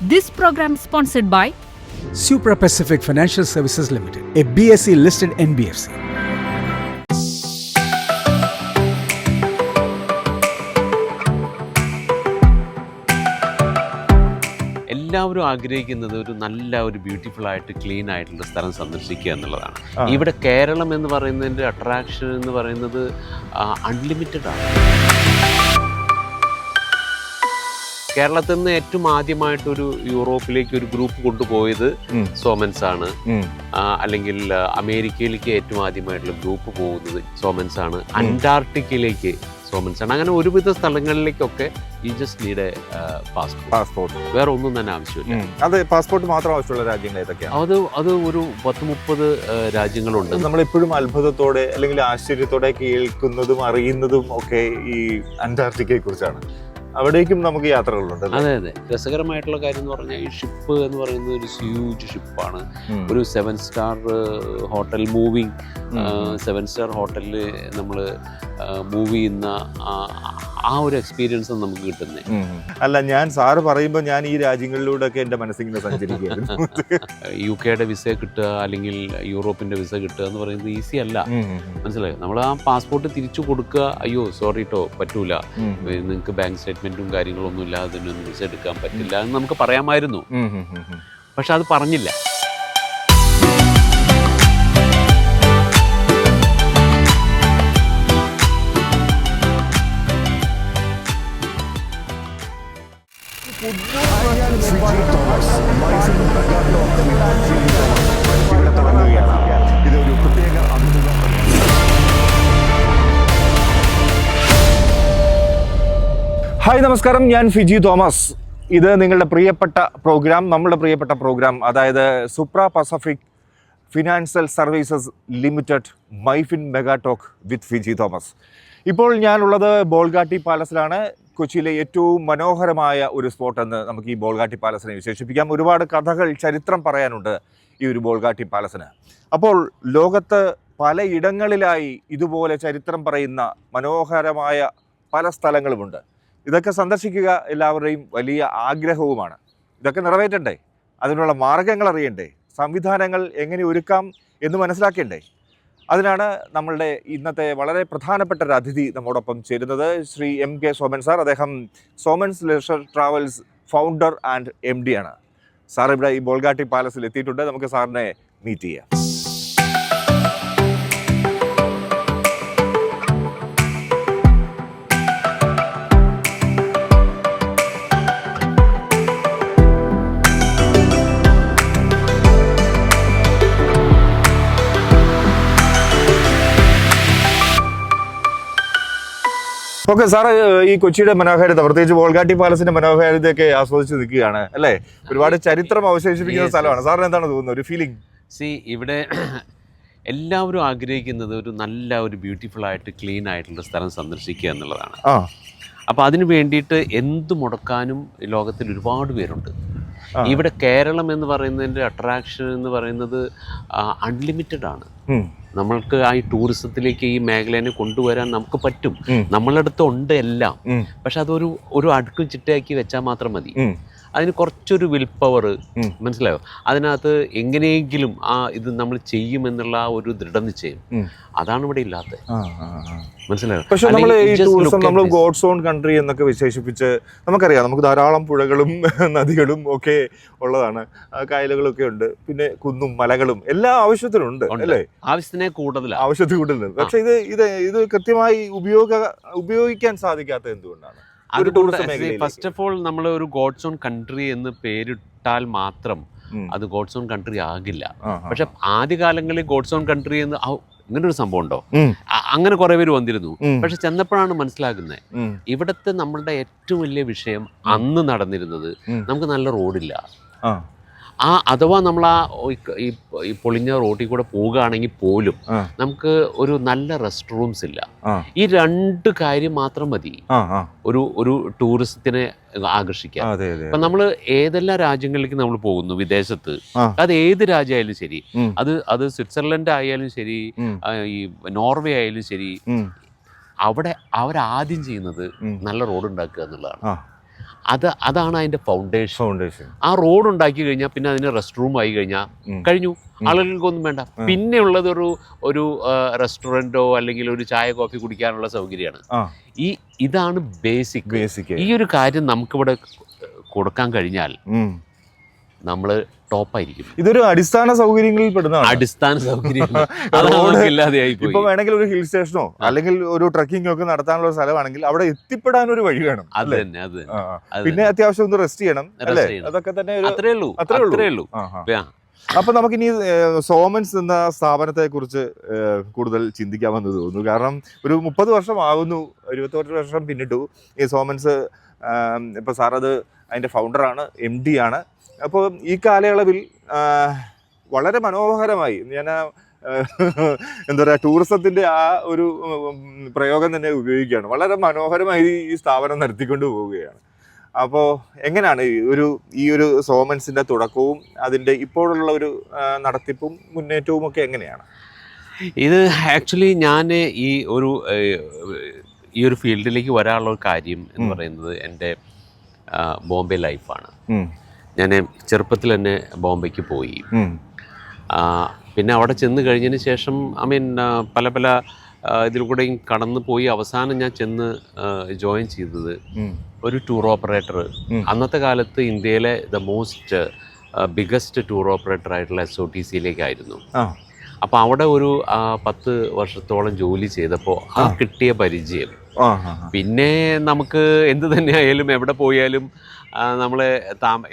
This program is sponsored by Supra Pacific Financial Services Limited, a BSE listed NBFC. എല്ലാവരും ആഗ്രഹിക്കുന്നത് ഒരു നല്ല ഒരു ബ്യൂട്ടിഫുൾ ആയിട്ട് ക്ലീൻ ആയിട്ടുള്ള സ്ഥലം സന്ദർശിക്കുക എന്നുള്ളതാണ്. ഇവിടെ കേരളം എന്ന് പറയുന്നതിൻ്റെ അട്രാക്ഷൻ എന്ന് പറയുന്നത് അൺലിമിറ്റഡ് ആണ്. കേരളത്തിൽ നിന്ന് ഏറ്റവും ആദ്യമായിട്ടൊരു യൂറോപ്പിലേക്ക് ഒരു ഗ്രൂപ്പ് കൊണ്ടുപോയത് സോമൻസ് ആണ്. അല്ലെങ്കിൽ അമേരിക്കയിലേക്ക് ഏറ്റവും ആദ്യമായിട്ടുള്ള ഗ്രൂപ്പ് പോകുന്നത് സോമൻസ് ആണ്. അന്റാർട്ടിക്കയിലേക്ക് സോമൻസ് ആണ്. അങ്ങനെ ഒരുവിധ സ്ഥലങ്ങളിലേക്കൊക്കെ you just need a passport. വേറെ ഒന്നും തന്നെ ആവശ്യമില്ല. അത് പാസ്പോർട്ട് മാത്രം ആവശ്യമുള്ള രാജ്യങ്ങൾ ഏതൊക്കെയാണ്? അത് ഒരു 10-30 രാജ്യങ്ങളുണ്ട്. നമ്മളെപ്പോഴും അത്ഭുതത്തോടെ അല്ലെങ്കിൽ ആശ്ചര്യത്തോടെ കേൾക്കുന്നതും അറിയുന്നതും ഒക്കെ ഈ അന്റാർട്ടിക്കയെ കുറിച്ചാണ്. അവിടേക്കും നമുക്ക് യാത്രകളുണ്ട്. അതെ അതെ, രസകരമായിട്ടുള്ള കാര്യം എന്ന് പറഞ്ഞാൽ ഈ ഷിപ്പ് എന്ന് പറയുന്നത് ഒരു ഹ്യൂജ് ഷിപ്പാണ്. ഒരു 7 സ്റ്റാർ ഹോട്ടൽ മൂവിങ് 7 സ്റ്റാർ ഹോട്ടലിൽ നമ്മൾ മൂവ് ചെയ്യുന്ന ആ ഒരു എക്സ്പീരിയൻസ് നമുക്ക് കിട്ടുന്നത്. അല്ല, ഞാൻ സാറ് പറയുമ്പോൾ ഞാൻ ഈ രാജ്യങ്ങളിലൂടെ ഒക്കെ എൻ്റെ മനസ്സിങ്ങനെ സഞ്ചരിക്കുകയായിരുന്നു. UK വിസ കിട്ടുക അല്ലെങ്കിൽ യൂറോപ്പിന്റെ വിസ കിട്ടുക എന്ന് പറയുന്നത് ഈസി അല്ല. മനസ്സിലായോ? നമ്മൾ ആ പാസ്പോർട്ട് തിരിച്ചു കൊടുക്കുക, അയ്യോ സോറി ട്ടോ പറ്റൂല, നിങ്ങൾക്ക് ബാങ്ക് സ്റ്റേറ്റ്മെന്റും കാര്യങ്ങളൊന്നും ഇല്ലാതെ ഇതിനൊന്നും വിസ എടുക്കാൻ പറ്റില്ല എന്ന് നമുക്ക് പറയാമായിരുന്നു. പക്ഷെ അത് പറഞ്ഞില്ല. ഹായ് നമസ്കാരം, ഞാൻ ഫിജി തോമസ്. ഇത് നിങ്ങളുടെ പ്രിയപ്പെട്ട പ്രോഗ്രാം, നമ്മളുടെ പ്രിയപ്പെട്ട പ്രോഗ്രാം, അതായത് Supra Pacific financial services limited Myfin mega talk with Fiji Thomas. ഇപ്പോൾ ഞാനുള്ളത് ബോൾഗാട്ടി പാലസിലാണ്. കൊച്ചിയിലെ ഏറ്റവും മനോഹരമായ ഒരു സ്പോട്ട് എന്ന് നമുക്ക് ഈ ബോൾഗാട്ടി പാലസിനെ വിശേഷിപ്പിക്കാം. ഒരുപാട് കഥകൾ, ചരിത്രം പറയാനുണ്ട് ഈ ഒരു ബോൾഗാട്ടി പാലസിന്. അപ്പോൾ ലോകത്ത് പലയിടങ്ങളിലായി ഇതുപോലെ ചരിത്രം പറയുന്ന മനോഹരമായ പല സ്ഥലങ്ങളുമുണ്ട്. ഇതൊക്കെ സന്ദർശിക്കുക എല്ലാവരുടെയും വലിയ ആഗ്രഹവുമാണ്. ഇതൊക്കെ നിറവേറ്റണ്ടേ? അതിനുള്ള മാർഗങ്ങൾ അറിയണ്ടേ? സംവിധാനങ്ങൾ എങ്ങനെ ഒരുക്കാം എന്ന് മനസ്സിലാക്കേണ്ടേ? അതിനാണ് നമ്മളുടെ ഇന്നത്തെ വളരെ പ്രധാനപ്പെട്ട ഒരു അതിഥി നമ്മോടൊപ്പം ചേരുന്നത്, ശ്രീ MK സോമൻ സാർ. അദ്ദേഹം Somans leisure travels founder and MD ആണ്. സാർ ഇവിടെ ഈ ബോൾഗാട്ടി പാലസിൽ എത്തിയിട്ടുണ്ട്. നമുക്ക് സാറിനെ മീറ്റ് ചെയ്യാം. ഓക്കെ സാറ്, ഈ കൊച്ചിയുടെ മനോഹാരിത, പ്രത്യേകിച്ച് ബോൾഗാട്ടി പാലസിന്റെ മനോഹാരിതയൊക്കെ ആസ്വദിച്ച് നിൽക്കുകയാണ് അല്ലേ? ഒരുപാട് ചരിത്രം അവശേഷിപ്പിക്കുന്ന സ്ഥലമാണ്. സാറിന് എന്താണ് തോന്നുന്നത്, ഒരു ഫീലിംഗ്? ഇവിടെ എല്ലാവരും ആഗ്രഹിക്കുന്നത് ഒരു നല്ല ഒരു ബ്യൂട്ടിഫുൾ ആയിട്ട് ക്ലീൻ ആയിട്ടുള്ള സ്ഥലം സന്ദർശിക്കുക എന്നുള്ളതാണ്. അപ്പോൾ അതിന് വേണ്ടിയിട്ട് എന്ത് മുടക്കാനും ലോകത്തിൽ ഒരുപാട് പേരുണ്ട്. ഇവിടെ കേരളം എന്ന് പറയുന്നതിൻ്റെ അട്രാക്ഷൻ എന്ന് പറയുന്നത് അൺലിമിറ്റഡ് ആണ്. നമ്മൾക്ക് ഈ ടൂറിസത്തിലേക്ക് ഈ മേഖലയെ കൊണ്ടുവരാൻ നമുക്ക് പറ്റും. നമ്മളുടെ അടുത്ത് ഉണ്ട് എല്ലാം. പക്ഷെ അതൊരു അടുക്കും ചിട്ടയാക്കി വെച്ചാൽ മാത്രം മതി. അതിന് കുറച്ചൊരു വിൽ പവർ, മനസ്സിലായോ? അതിനകത്ത് എങ്ങനെയെങ്കിലും ഇത് നമ്മൾ ചെയ്യുമെന്നുള്ള ഒരു ദൃഢനിശ്ചയം, അതാണ് ഇവിടെ ഇല്ലാത്തത്. മനസ്സിലായോ? പക്ഷെ നമ്മൾ ഈ ടൂറിസം നമ്മൾ ഗോഡ്സ് ഓൺ കൺട്രി എന്നൊക്കെ വിശേഷിപ്പിച്ച് നമുക്കറിയാം. നമുക്ക് ധാരാളം പുഴകളും നദികളും ഒക്കെ ഉള്ളതാണ്, കായലുകളൊക്കെ ഉണ്ട്, പിന്നെ കുന്നും മലകളും എല്ലാം ആവശ്യത്തിനുണ്ട് അല്ലേ? ആവശ്യത്തിന് കൂടുതലാണ്. ആവശ്യത്തിൽ കൂടുതലുണ്ട്. പക്ഷെ ഇത് കൃത്യമായി ഉപയോഗിക്കാൻ സാധിക്കാത്തത് എന്തുകൊണ്ടാണ്? ഫസ്റ്റ് ഓഫ് ഓൾ നമ്മൾ ഒരു ഗോഡ്സ് ഓൺ കൺട്രി എന്ന് പേരിട്ടാൽ മാത്രം അത് ഗോഡ്സ് ഓൺ കൺട്രി ആകില്ല. പക്ഷെ ആദ്യകാലങ്ങളിൽ ഗോഡ്സ് ഓൺ കൺട്രി എന്ന് ഇങ്ങനൊരു സംഭവം ഉണ്ടോ? അങ്ങനെ കുറെ പേര് വന്നിരുന്നു. പക്ഷെ ചെന്നപ്പോഴാണ് മനസ്സിലാക്കുന്നത് ഇവിടുത്തെ നമ്മളുടെ ഏറ്റവും വലിയ വിഷയം അന്ന് നടന്നിരുന്നത് നമുക്ക് നല്ല റോഡില്ല. അഥവാ നമ്മൾ ഈ പൊളിഞ്ഞ റോഡിൽ കൂടെ പോവുകയാണെങ്കിൽ പോലും നമുക്ക് ഒരു നല്ല റെസ്റ്റ് റൂംസ് ഇല്ല. ഈ 2 കാര്യം മാത്രം മതി ഒരു ടൂറിസത്തിനെ ആകർഷിക്കാൻ. അപ്പൊ നമ്മൾ ഏതെല്ലാം രാജ്യങ്ങളിലേക്ക് നമ്മൾ പോകുന്നു വിദേശത്ത്, അത് ഏത് രാജ്യമായാലും ശരി, അത് സ്വിറ്റ്സർലൻഡ് ആയാലും ശരി, ഈ നോർവേ ആയാലും ശരി, അവിടെ അവരാദ്യം ചെയ്യുന്നത് നല്ല റോഡ് ഉണ്ടാക്കുക എന്നുള്ളതാണ്. അതാണ് അതിന്റെ ഫൗണ്ടേഷൻ. ആ റോഡ് ഉണ്ടാക്കി കഴിഞ്ഞാൽ പിന്നെ അതിന് റെസ്റ്റ് റൂം ആയി കഴിഞ്ഞാൽ കഴിഞ്ഞു, ആളുകൾക്കൊന്നും വേണ്ട. പിന്നെ ഉള്ളത് ഒരു റെസ്റ്റോറൻറ്റോ അല്ലെങ്കിൽ ഒരു ചായ കോഫി കുടിക്കാനുള്ള സൗകര്യമാണ്. ഇതാണ് ബേസിക്. ഈ ഒരു കാര്യം നമുക്കിവിടെ കൊടുക്കാൻ കഴിഞ്ഞാൽ നമ്മള് ടോപ്പായിരിക്കും. ഇതൊരു അടിസ്ഥാന സൗകര്യങ്ങളിൽ പെടുന്നതാണ്. അടിസ്ഥാന സൗകര്യം ഇല്ലാതെയായി. ഇപ്പൊ വേണമെങ്കിൽ ഒരു ഹിൽ സ്റ്റേഷനോ അല്ലെങ്കിൽ ഒരു ട്രക്കിംഗോ ഒക്കെ നടത്താനുള്ള സ്ഥലമാണെങ്കിൽ അവിടെ എത്തിപ്പെടാൻ ഒരു വഴി വേണം. അത് തന്നെ. പിന്നെ അത്യാവശ്യം ഒന്ന് റെസ്റ്റ് ചെയ്യണം അല്ലേ? അതൊക്കെ തന്നെ അത്രേ ഉള്ളൂ. അപ്പൊ നമുക്കിനി സോമൻസ് എന്ന സ്ഥാപനത്തെ കുറിച്ച് കൂടുതൽ ചിന്തിക്കാമെന്ന് തോന്നുന്നു. കാരണം ഒരു 30 വർഷം ആകുന്നു, 21 വർഷം പിന്നിട്ടു ഈ സോമൻസ്. ഇപ്പൊ സാർ അത് അതിന്റെ ഫൗണ്ടറാണ്, MD ആണ്. അപ്പോൾ ഈ കാലയളവിൽ വളരെ മനോഹരമായി, ഞാൻ എന്താ പറയുക, ടൂറിസത്തിൻ്റെ ആ ഒരു പ്രയോഗം തന്നെ ഉപയോഗിക്കുകയാണ്. വളരെ മനോഹരമായി ഈ സ്ഥാപനം നടത്തിക്കൊണ്ട് പോവുകയാണ്. അപ്പോൾ എങ്ങനെയാണ് ഈ ഒരു സോമൻസിൻ്റെ തുടക്കവും അതിൻ്റെ ഇപ്പോഴുള്ള ഒരു നടത്തിപ്പും മുന്നേറ്റവും ഒക്കെ എങ്ങനെയാണ്? ഇത് ആക്ച്വലി ഞാൻ ഈ ഒരു ഫീൽഡിലേക്ക് വരാനുള്ള ഒരു കാര്യം എന്ന് പറയുന്നത് എൻ്റെ ബോംബെ ലൈഫാണ്. ഞാൻ ചെറുപ്പത്തിൽ തന്നെ ബോംബെക്ക് പോയി. പിന്നെ അവിടെ ചെന്ന് കഴിഞ്ഞതിന് ശേഷം പല ഇതിലൂടെയും കടന്നു പോയി അവസാനം ഞാൻ ചെന്ന് ജോയിൻ ചെയ്തത് ഒരു ടൂർ ഓപ്പറേറ്റർ, അന്നത്തെ കാലത്ത് ഇന്ത്യയിലെ the most biggest tour operator ആയിട്ടുള്ള SOTCയിലേക്കായിരുന്നു. അപ്പോൾ അവിടെ ഒരു 10 വർഷത്തോളം ജോലി ചെയ്തപ്പോൾ ആ കിട്ടിയ പരിചയം, പിന്നെ നമുക്ക് എന്ത് തന്നെ ആയാലും എവിടെ പോയാലും നമ്മൾ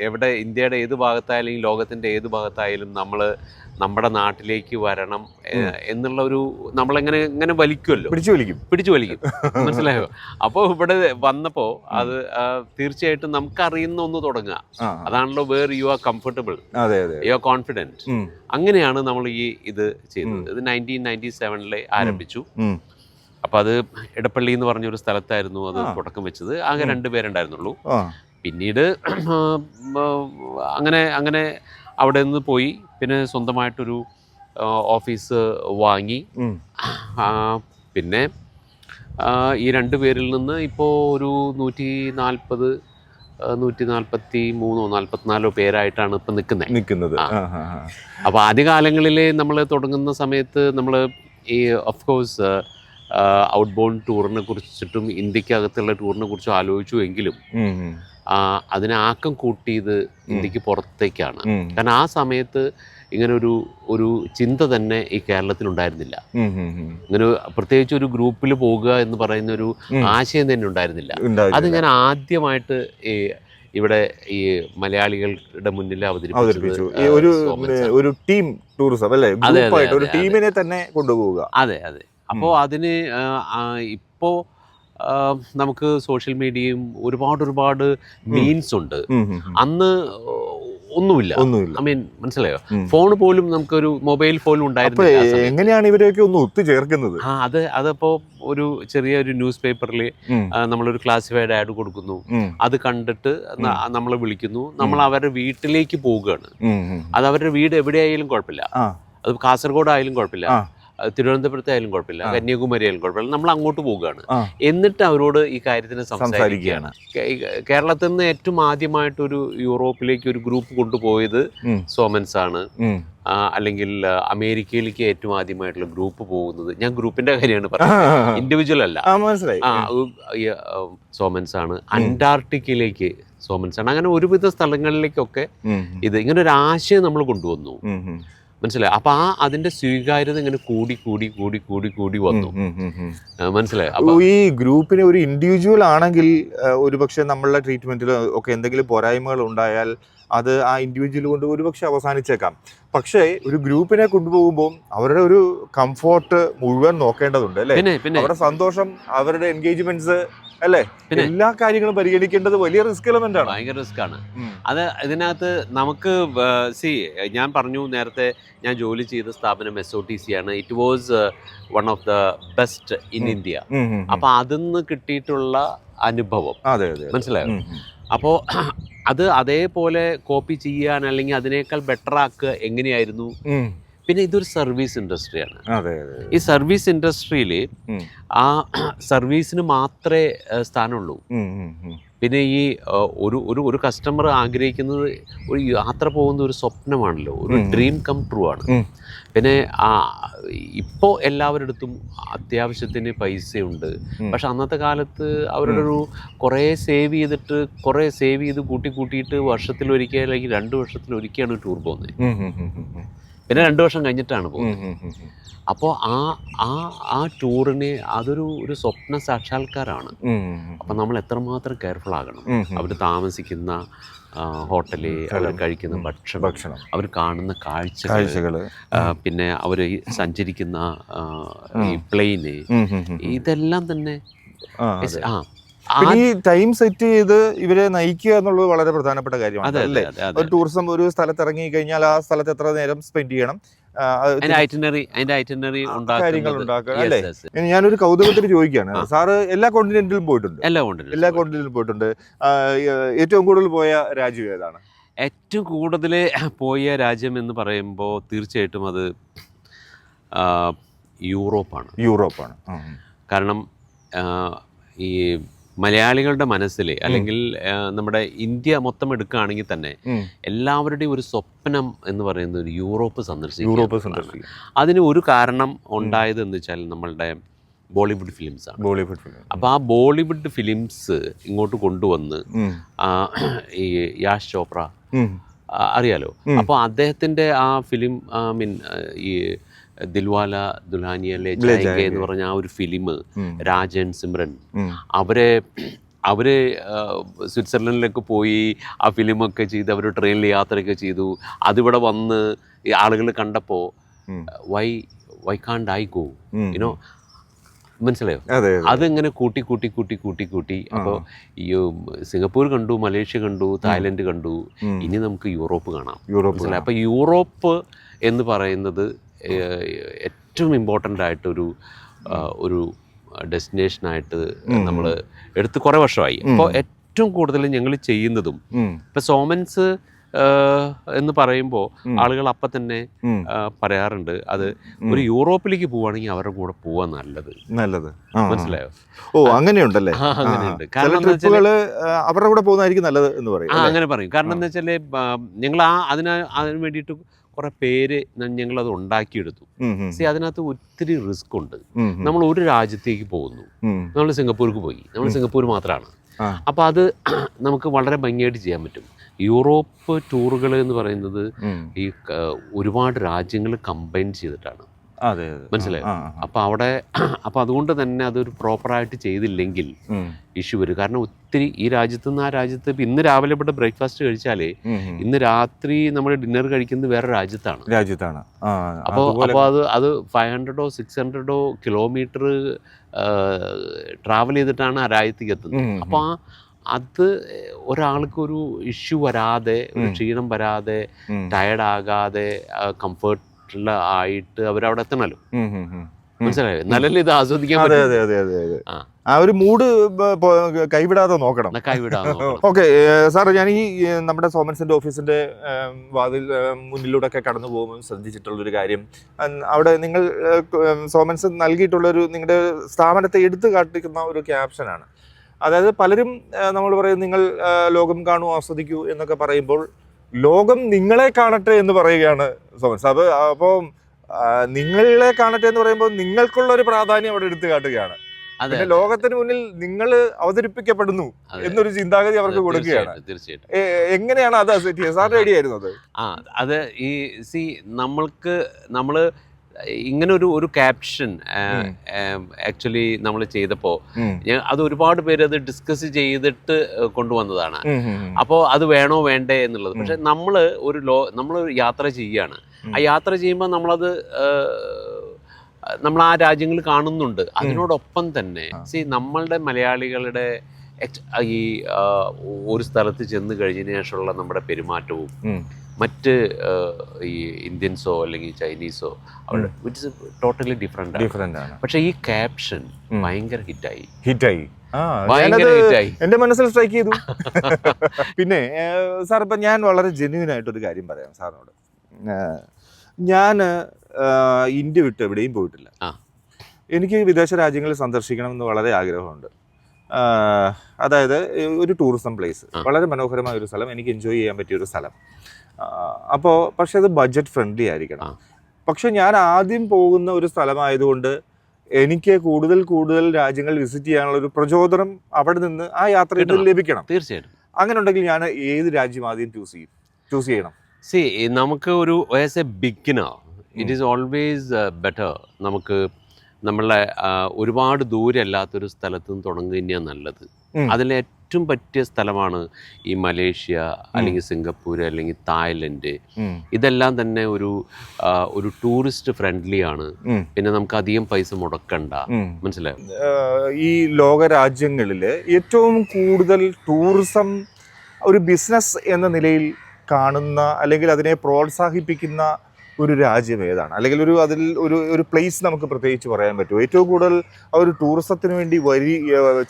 എവിടെ ഇന്ത്യയുടെ ഏത് ഭാഗത്തായാലും ലോകത്തിൻ്റെ ഏത് ഭാഗത്തായാലും നമ്മൾ നമ്മുടെ നാട്ടിലേക്ക് വരണം എന്നുള്ള ഒരു നമ്മളെങ്ങനെ വലിക്കുമല്ലോ, പിടിച്ചു വലിക്കും. മനസ്സിലായോ? അപ്പോൾ ഇവിടെ വന്നപ്പോൾ അത് തീർച്ചയായിട്ടും നമുക്കറിയുന്ന ഒന്ന് തുടങ്ങുക. അതാണല്ലോ where you are comfortable, you are confident. അങ്ങനെയാണ് നമ്മൾ ഇത് ചെയ്തത്. ഇത് 1997 ആരംഭിച്ചു. അപ്പോൾ അത് ഇടപ്പള്ളി എന്ന് പറഞ്ഞൊരു സ്ഥലത്തായിരുന്നു അത് തുടക്കം വെച്ചത്. ആകെ 2 പേരുണ്ടായിരുന്നുള്ളൂ. പിന്നീട് അങ്ങനെ അവിടെ നിന്ന് പോയി പിന്നെ സ്വന്തമായിട്ടൊരു ഓഫീസ് വാങ്ങി. പിന്നെ ഈ 2 പേരിൽ നിന്ന് ഇപ്പോൾ ഒരു 140, 143, 144 പേരായിട്ടാണ് ഇപ്പം നിൽക്കുന്നത്. അപ്പോൾ ആദ്യകാലങ്ങളിൽ നമ്മൾ തുടങ്ങുന്ന സമയത്ത് നമ്മൾ ഈ ഓഫ് കോഴ്സ് ഔട്ട് ബൗണ്ട് ടൂറിനെ കുറിച്ചിട്ടും ഇന്ത്യക്കകത്തുള്ള ടൂറിനെ കുറിച്ചും ആലോചിച്ചു എങ്കിലും അതിനെ ആക്കം കൂട്ടിയത് ഇന്ത്യക്ക് പുറത്തേക്കാണ്. കാരണം ആ സമയത്ത് ഇങ്ങനെ ഒരു ചിന്ത തന്നെ ഈ കേരളത്തിലുണ്ടായിരുന്നില്ല. ഇങ്ങനെ പ്രത്യേകിച്ച് ഒരു ഗ്രൂപ്പിൽ പോകുക എന്ന് പറയുന്ന ഒരു ആശയം തന്നെ ഉണ്ടായിരുന്നില്ല. അത് ഞാൻ ആദ്യമായിട്ട് ഇവിടെ ഈ മലയാളികളുടെ മുന്നിൽ അവതരിപ്പിച്ചു. ഒരു ടീം ടൂറിസം അല്ലേ, ഒരു ടീമിനെ തന്നെ കൊണ്ടുപോവുക. അതെ. അപ്പോൾ അതിന് ഇപ്പോൾ നമുക്ക് സോഷ്യൽ മീഡിയയും ഒരുപാട് മീൻസ് ഉണ്ട്. അന്ന് ഒന്നുമില്ല. മനസ്സിലായോ? ഫോൺ പോലും നമുക്കൊരു മൊബൈൽ ഫോൺ ഉണ്ടായിരുന്നു. എങ്ങനെയാണ് ഇവരെയൊക്കെ ഒന്ന് ഒത്തുചേർക്കുന്നത്? അതപ്പോ ഒരു ചെറിയൊരു ന്യൂസ് പേപ്പറിൽ നമ്മളൊരു ക്ലാസിഫൈഡ് ആഡ് കൊടുക്കുന്നു. അത് കണ്ടിട്ട് നമ്മളെ വിളിക്കുന്നു. നമ്മൾ അവരുടെ വീട്ടിലേക്ക് പോവുകയാണ്. അത് അവരുടെ വീട് എവിടെയായാലും കുഴപ്പമില്ല, അത് കാസർഗോഡ് ആയാലും കുഴപ്പമില്ല, തിരുവനന്തപുരത്ത് ആയാലും കുഴപ്പമില്ല, കന്യാകുമാരി ആയാലും കുഴപ്പമില്ല, നമ്മൾ അങ്ങോട്ട് പോവുകയാണ്. എന്നിട്ട് അവരോട് ഈ കാര്യത്തിന് സംസാരിക്കുകയാണ്. കേരളത്തിൽ നിന്ന് ഏറ്റവും ആദ്യമായിട്ടൊരു യൂറോപ്പിലേക്ക് ഒരു ഗ്രൂപ്പ് കൊണ്ടുപോയത് സോമൻസ് ആണ്. അല്ലെങ്കിൽ അമേരിക്കയിലേക്ക് ഏറ്റവും ആദ്യമായിട്ടുള്ള ഗ്രൂപ്പ് പോകുന്നത്, ഞാൻ ഗ്രൂപ്പിന്റെ കാര്യമാണ് പറയുന്നത്, ഇൻഡിവിജ്വൽ അല്ല, സോമൻസ് ആണ്. അന്റാർട്ടിക്കയിലേക്ക് സോമൻസ് ആണ്. അങ്ങനെ ഒരുവിധ സ്ഥലങ്ങളിലേക്കൊക്കെ ഇത് ഇങ്ങനെ ഒരു ആശയം നമ്മൾ കൊണ്ടുവന്നു. മനസ്സിലായി? അപ്പൊ അതിന്റെ സ്വീകാര്യത ഇങ്ങനെ കൂടി വന്നു. മനസ്സിലായി? അപ്പൊ ഈ ഗ്രൂപ്പിന് ഒരു ഇൻഡിവിജ്വൽ ആണെങ്കിൽ ഒരുപക്ഷെ നമ്മളുടെ ട്രീറ്റ്മെന്റിൽ ഒക്കെ എന്തെങ്കിലും പോരായ്മകൾ ഉണ്ടായാൽ അത് ആ ഇൻഡിവിജ്വൽ കൊണ്ട് ഒരുപക്ഷെ അവസാനിച്ചേക്കാം. പക്ഷേ ഒരു ഗ്രൂപ്പിനെ കൊണ്ടുപോകുമ്പോൾ അവരുടെ ഒരു കംഫോർട്ട് മുഴുവൻ നോക്കേണ്ടതുണ്ട് അല്ലേ? അവരുടെ സന്തോഷം, അവരുടെ എൻഗേജ്മെന്റ്സ് അല്ലേ, എല്ലാ കാര്യങ്ങളും പരിഗണിക്കേണ്ടത് വലിയ റിസ്ക് എലമെന്റ് ആണ്. ഭയങ്കര റിസ്ക് ആണ് അത്. ഇതിനകത്ത് നമുക്ക് ഞാൻ പറഞ്ഞു നേരത്തെ, ഞാൻ ജോലി ചെയ്ത സ്ഥാപനം SOTC ആണ്. It was one of the best in India. അപ്പൊ അതിന്ന് കിട്ടിയിട്ടുള്ള അനുഭവം, മനസ്സിലായോ? അപ്പോൾ അത് അതേപോലെ കോപ്പി ചെയ്യാൻ അല്ലെങ്കിൽ അതിനേക്കാൾ ബെറ്റർ ആക്കുക എങ്ങനെയായിരുന്നു? പിന്നെ ഇതൊരു സർവീസ് ഇൻഡസ്ട്രിയാണ്. ഈ സർവീസ് ഇൻഡസ്ട്രിയിൽ ആ സർവീസിന് മാത്രമേ സ്ഥാനമുള്ളൂ. പിന്നെ ഈ ഒരു ഒരു ഒരു കസ്റ്റമർ ആഗ്രഹിക്കുന്നത് ഒരു യാത്ര പോകുന്ന ഒരു സ്വപ്നമാണല്ലോ, ഒരു ഡ്രീം കം ട്രൂ ആണ്. പിന്നെ ഇപ്പോൾ എല്ലാവരുടെ അടുത്തും അത്യാവശ്യത്തിന് പൈസയുണ്ട്. പക്ഷെ അന്നത്തെ കാലത്ത് അവരുടെ ഒരു കുറേ സേവ് ചെയ്ത് കൂട്ടിയിട്ട് വർഷത്തിലൊരിക്കൽ അല്ലെങ്കിൽ 2 വർഷത്തിലൊരിക്കലാണ് ടൂർ പോകുന്നത്. പിന്നെ 2 വർഷം കഴിഞ്ഞിട്ടാണ് പോകുന്നത്. അപ്പോൾ ആ ടൂറിന് ഒരു സ്വപ്ന സാക്ഷാത്കാരമാണ്. അപ്പം നമ്മൾ എത്രമാത്രം കെയർഫുൾ ആകണം. അവർ താമസിക്കുന്ന ഹോട്ടല്, അവർ കഴിക്കുന്ന ഭക്ഷണം, അവർ കാണുന്ന കാഴ്ചകൾ, പിന്നെ അവർ സഞ്ചരിക്കുന്ന ഈ പ്ലെയിന്, ഇതെല്ലാം തന്നെ ഈ ടൈം സെറ്റ് ചെയ്ത് ഇവരെ നയിക്കുക എന്നുള്ളത് വളരെ പ്രധാനപ്പെട്ട കാര്യമാണ് അല്ലേ? ഒരു ടൂറിസം ഒരു സ്ഥലത്ത് ഇറങ്ങി കഴിഞ്ഞാൽ ആ സ്ഥലത്ത് എത്ര നേരം സ്പെൻഡ് ചെയ്യണം, കാര്യങ്ങൾ ഉണ്ടാക്കുക അല്ലേ? ഞാനൊരു കൗതുകത്തിന് ചോദിക്കുകയാണ്, സാറ് എല്ലാ കോണ്ടിനെന്റിലും പോയിട്ടുണ്ട്? എല്ലാ കോണ്ടിനെന്റിലും പോയിട്ടുണ്ട്. ഏറ്റവും കൂടുതൽ പോയ രാജ്യം ഏതാണ്? ഏറ്റവും കൂടുതൽ പോയ രാജ്യം എന്ന് പറയുമ്പോൾ തീർച്ചയായിട്ടും അത് യൂറോപ്പാണ്. കാരണം ഈ മലയാളികളുടെ മനസ്സിൽ, അല്ലെങ്കിൽ നമ്മുടെ ഇന്ത്യ മൊത്തം എടുക്കുകയാണെങ്കിൽ തന്നെ എല്ലാവരുടെയും ഒരു സ്വപ്നം എന്ന് പറയുന്നത് ഒരു യൂറോപ്പ് സന്ദർശിക്കുക. അതിന് ഒരു കാരണം ഉണ്ടായത് എന്ന് വെച്ചാൽ നമ്മളുടെ ബോളിവുഡ് ഫിലിംസാണ്. അപ്പോൾ ആ ബോളിവുഡ് ഫിലിംസ് ഇങ്ങോട്ട് കൊണ്ടുവന്ന് ഈ യാഷ് ചോപ്ര അറിയാലോ, അപ്പോൾ അദ്ദേഹത്തിൻ്റെ ആ ഫിലിം ഈ ദിൽവാല ദുൽഹനിയ ലേ ജായേംഗെ എന്ന് പറഞ്ഞ ആ ഒരു ഫിലിം, രാജൻ സിമ്രൻ, അവര് സ്വിറ്റ്സർലൻഡിലേക്ക് പോയി ആ ഫിലിമൊക്കെ ചെയ്ത് അവർ ട്രെയിനിൽ യാത്രയൊക്കെ ചെയ്തു. അതിവിടെ വന്ന് ആളുകൾ കണ്ടപ്പോൾ വൈ കാണ്ട് ഐ ഗോ, യുനോ, മനസ്സിലായോ? അതിങ്ങനെ കൂട്ടി അപ്പോൾ ഈ സിംഗപ്പൂർ കണ്ടു, മലേഷ്യ കണ്ടു, തായ്ലൻഡ് കണ്ടു, ഇനി നമുക്ക് യൂറോപ്പ് കാണാം. മനസ്സിലായി? അപ്പോൾ യൂറോപ്പ് എന്ന് പറയുന്നത് ഏറ്റവും ഇമ്പോർട്ടൻ്റ് ആയിട്ടൊരു ഒരു ഡെസ്റ്റിനേഷനായിട്ട് നമ്മൾ എടുത്ത് കുറേ വർഷമായി. അപ്പോൾ ഏറ്റവും കൂടുതൽ ഞങ്ങൾ ചെയ്യുന്നതും ഇപ്പം സോമൻസ് എന്ന് പറയുമ്പോൾ ആളുകൾ അപ്പം തന്നെ പറയാറുണ്ട്, അത് ഒരു യൂറോപ്പിലേക്ക് പോവുകയാണെങ്കിൽ അവരുടെ കൂടെ പോവാൻ നല്ലത്. മനസ്സിലായോ? അങ്ങനെയുണ്ടല്ലേ? അങ്ങനെയുണ്ട്. കാരണം അവരുടെ കൂടെ പോകുന്നതായിരിക്കും നല്ലത് എന്ന് പറയും. അങ്ങനെ പറയും. കാരണം എന്താ വെച്ചാൽ ഞങ്ങൾ അതിന് വേണ്ടിയിട്ട് കുറെ പേര് ഞങ്ങളത് ഉണ്ടാക്കിയെടുത്തു. അതിനകത്ത് ഒത്തിരി റിസ്ക് ഉണ്ട്. നമ്മൾ ഒരു രാജ്യത്തേക്ക് പോകുന്നു, നമ്മൾ സിംഗപ്പൂർക്ക് പോയി, നമ്മൾ സിംഗപ്പൂർ മാത്രമാണ്. അപ്പോൾ അത് നമുക്ക് വളരെ ഭംഗിയായിട്ട് ചെയ്യാൻ പറ്റും. യൂറോപ്പ് ടൂറുകൾ എന്ന് പറയുന്നത് ഈ ഒരുപാട് രാജ്യങ്ങൾ കമ്പൈൻ ചെയ്തിട്ടാണ്. മനസ്സിലായോ? അപ്പോൾ അതുകൊണ്ട് തന്നെ അതൊരു പ്രോപ്പറായിട്ട് ചെയ്തില്ലെങ്കിൽ ഇഷ്യൂ വരും. കാരണം ഒത്തിരി ഈ രാജ്യത്ത് നിന്ന് ആ രാജ്യത്ത് ഇപ്പം ഇന്ന് രാവിലെ ഇവിടെ ബ്രേക്ക്ഫാസ്റ്റ് കഴിച്ചാലേ ഇന്ന് രാത്രി നമ്മൾ ഡിന്നർ കഴിക്കുന്നത് വേറെ രാജ്യത്താണ്. അപ്പോൾ അത് 500 600 കിലോമീറ്റർ ട്രാവൽ ചെയ്തിട്ടാണ് ആ രാജ്യത്തേക്ക് എത്തുന്നത്. അപ്പോൾ അത് ഒരാൾക്കൊരു ഇഷ്യൂ വരാതെ, ഒരു ക്ഷീണം വരാതെ, ടയർഡാകാതെ, കംഫർട്ടുള്ള ആയിട്ട് അവരവിടെ എത്തണല്ലോ. മനസ്സിലായോ? നല്ലല്ലേ ഇത് ആസ്വദിക്കാൻ പറ്റും. ആ ഒരു മൂഡ് കൈവിടാതെ നോക്കണം. ഓക്കെ സാർ, ഞാൻ ഈ നമ്മുടെ സോമൻസിന്റെ ഓഫീസിന്റെ മുന്നിലൂടെ ഒക്കെ കടന്നു പോകുമ്പോൾ ശ്രദ്ധിച്ചിട്ടുള്ളൊരു കാര്യം, അവിടെ നിങ്ങൾ സോമൻസ് നൽകിയിട്ടുള്ളൊരു നിങ്ങളുടെ സ്ഥാപനത്തെ എടുത്തു കാട്ടിക്കുന്ന ഒരു ക്യാപ്ഷനാണ്. അതായത് പലരും നമ്മൾ പറയും നിങ്ങൾ ലോകം കാണൂ, ആസ്വദിക്കൂ എന്നൊക്കെ പറയുമ്പോൾ ലോകം നിങ്ങളെ കാണട്ടെ എന്ന് പറയുകയാണ് സോമൻസ്. അപ്പോൾ നിങ്ങളെ കാണട്ടെ എന്ന് പറയുമ്പോൾ നിങ്ങൾക്കുള്ള ഒരു പ്രാധാന്യം അവിടെ എടുത്തു കാട്ടുകയാണ്. പിന്നെ ലോകത്തിന് മുന്നിൽ നിങ്ങൾ അവതരിപ്പിക്കപ്പെടുന്നു എന്നൊരു ചിന്താഗതി അവർക്ക് കൊടുക്കുകയാണ്. തീർച്ചയായിട്ടും. എങ്ങനെയാണ് അത് സെറ്റ് ചെയ്യുന്നത്? സാറിന്റെ ഐഡിയ ആയിരുന്നു അത്? അത് ഈ നമ്മള് ഇങ്ങനെ ഒരു ക്യാപ്ഷൻ ആക്ച്വലി നമ്മൾ ചെയ്തപ്പോൾ അത് ഒരുപാട് പേര് അത് ഡിസ്കസ് ചെയ്തിട്ട് കൊണ്ടുവന്നതാണ്. അപ്പോൾ അത് വേണോ വേണ്ടേ എന്നുള്ളത്. പക്ഷെ നമ്മൾ യാത്ര ചെയ്യുകയാണ്. ആ യാത്ര ചെയ്യുമ്പോൾ നമ്മൾ ആ രാജ്യങ്ങൾ കാണുന്നുണ്ട്. അതിനോടൊപ്പം തന്നെ നമ്മളുടെ മലയാളികളുടെ ഈ ഒരു സ്ഥലത്ത് ചെന്ന് കഴിഞ്ഞതിന് ശേഷമുള്ള നമ്മുടെ പെരുമാറ്റവും മറ്റ് ഈ ഇന്ത്യൻസോ അല്ലെങ്കിൽ ചൈനീസോ അവിടെ വിച്ച് ഇസ് ടോട്ടലി ഡിഫറെന്റ് ആണ്. പക്ഷെ ഈ ക്യാപ്ഷൻ ഭയങ്കര ഹിറ്റായി. എന്റെ മനസ്സിൽ സ്ട്രൈക്ക് ചെയ്തു. പിന്നെ സാർ, ഇപ്പം ഞാൻ വളരെ ജെന്യൂൻ ആയിട്ടൊരു കാര്യം പറയാം സാറിനോട്. ഞാൻ ഇന്ത്യ വിട്ട് എവിടെയും പോയിട്ടില്ല. എനിക്ക് വിദേശ രാജ്യങ്ങളിൽ സന്ദർശിക്കണം എന്ന് വളരെ ആഗ്രഹമുണ്ട്. അതായത് ഒരു ടൂറിസം പ്ലേസ്, വളരെ മനോഹരമായ ഒരു സ്ഥലം, എനിക്ക് എൻജോയ് ചെയ്യാൻ പറ്റിയ ഒരു സ്ഥലം. അപ്പോൾ പക്ഷെ അത് ബഡ്ജറ്റ് ഫ്രണ്ട്ലി ആയിരിക്കണം. പക്ഷെ ഞാൻ ആദ്യം പോകുന്ന ഒരു സ്ഥലമായതുകൊണ്ട് എനിക്ക് കൂടുതൽ രാജ്യങ്ങൾ വിസിറ്റ് ചെയ്യാനുള്ള ഒരു പ്രചോദനം അവിടെ നിന്ന് ആ യാത്രയിൽ ലഭിക്കണം. തീർച്ചയായിട്ടും. അങ്ങനെ ഉണ്ടെങ്കിൽ ഞാൻ ഏത് രാജ്യം ആദ്യം ചൂസ് ചെയ്യണം? നമുക്ക് ഒരു as A beginner it is always better നമുക്ക് നമ്മളെ ഒരുപാട് ദൂരം അല്ലാത്തൊരു സ്ഥലത്ത് നിന്ന് തുടങ്ങുക തന്നെയാണ് നല്ലത്. അതിൽ ഏറ്റവും പറ്റിയ സ്ഥലമാണ് ഈ മലേഷ്യ അല്ലെങ്കിൽ സിംഗപ്പൂർ അല്ലെങ്കിൽ തായ്ലൻഡ്. ഇതെല്ലാം തന്നെ ഒരു ടൂറിസ്റ്റ് ഫ്രണ്ട്ലി ആണ്. പിന്നെ നമുക്ക് അധികം പൈസ മുടക്കണ്ട. മനസ്സിലായോ? ഈ ലോക രാജ്യങ്ങളിൽ ഏറ്റവും കൂടുതൽ ടൂറിസം ഒരു ബിസിനസ് എന്ന നിലയിൽ കാണുന്ന അല്ലെങ്കിൽ അതിനെ പ്രോത്സാഹിപ്പിക്കുന്ന ഒരു രാജ്യം ഏതാണ്? അല്ലെങ്കിൽ ഒരു പ്ലേസ് നമുക്ക് പ്രത്യേകിച്ച് പറയാൻ പറ്റുമോ? ഏറ്റവും കൂടുതൽ ഒരു ടൂറിസത്തിന് വേണ്ടി